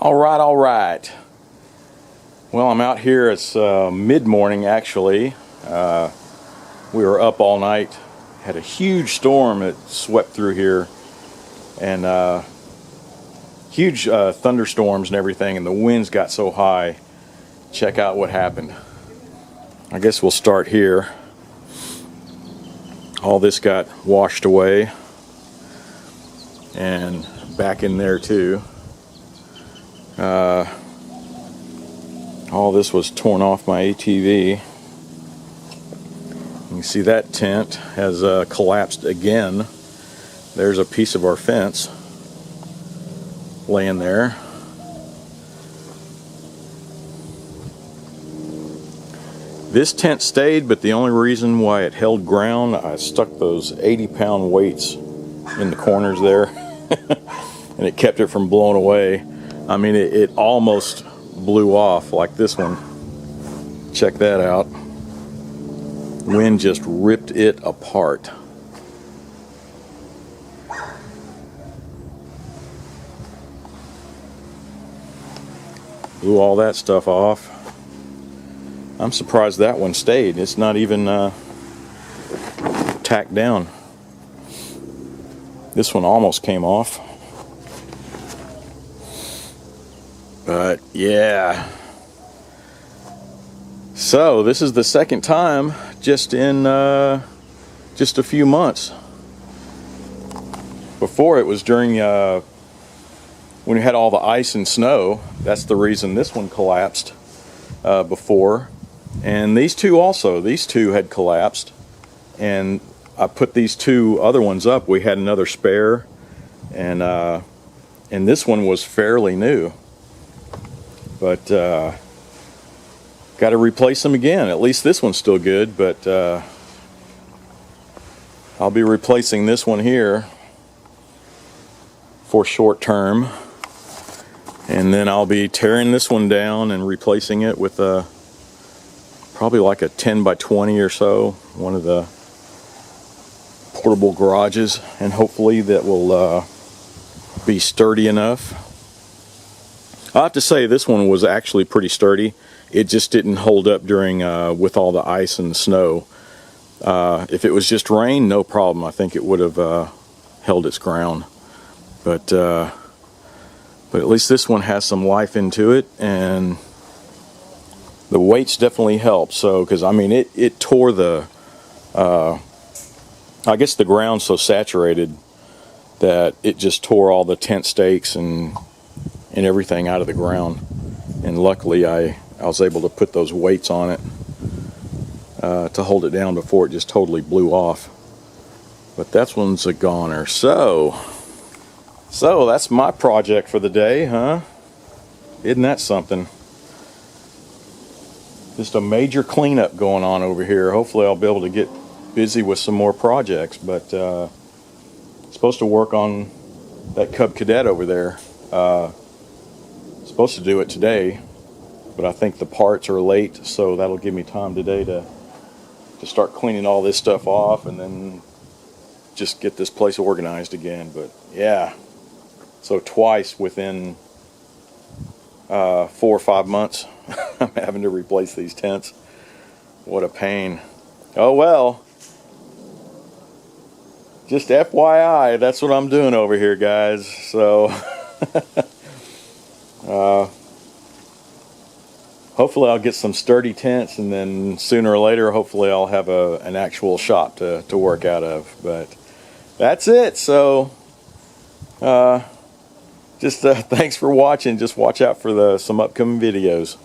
All right. Well, I'm out here. It's mid-morning, actually. We were up all night. Had a huge storm that swept through here, and huge thunderstorms and everything, and the winds got so high. Check out what happened. I guess we'll start here. All this got washed away, and back in there too. All this was torn off my ATV. You can see that tent has collapsed again. There's a piece of our fence laying there. This tent stayed, but the only reason why it held ground, I stuck those 80-pound weights in the corners there, and it kept it from blowing away. I mean, it almost blew off like this one. Check that out. Wind just ripped it apart. Blew all that stuff off. I'm surprised that one stayed. It's not even tacked down. This one almost came off. But yeah. So this is the second time just in just a few months. Before it was during when we had all the ice and snow. That's the reason this one collapsed before. And these two also. These two had collapsed. And I put these two other ones up. We had another spare. And this one was fairly new. But got to replace them again. At least this one's still good, but I'll be replacing this one here for short term, and then I'll be tearing this one down and replacing it with probably like a 10 by 20 or so, one of the portable garages, and hopefully that will be sturdy enough. I have to say this one was actually pretty sturdy. It just didn't hold up during with all the ice and the snow. If it was just rain, no problem. I think it would have held its ground. But at least this one has some life into it, and the weights definitely help. So, because I mean, it tore the. I guess the ground's so saturated that it just tore all the tent stakes and everything out of the ground, and luckily I was able to put those weights on it to hold it down before it just totally blew off. But that one's a goner. So that's my project for the day, huh? Isn't that something? Just a major cleanup going on over here. Hopefully I'll be able to get busy with some more projects, but supposed to work on that Cub Cadet over there. Supposed to do it today, but I think the parts are late, so that'll give me time today to start cleaning all this stuff off and then just get this place organized again. But yeah, so twice within 4 or 5 months I'm having to replace these tents. What a pain. Oh well, just FYI, that's what I'm doing over here, guys. So hopefully I'll get some sturdy tents, and then sooner or later hopefully I'll have an actual shop to work out of. But that's it. So just thanks for watching. Just watch out for some upcoming videos.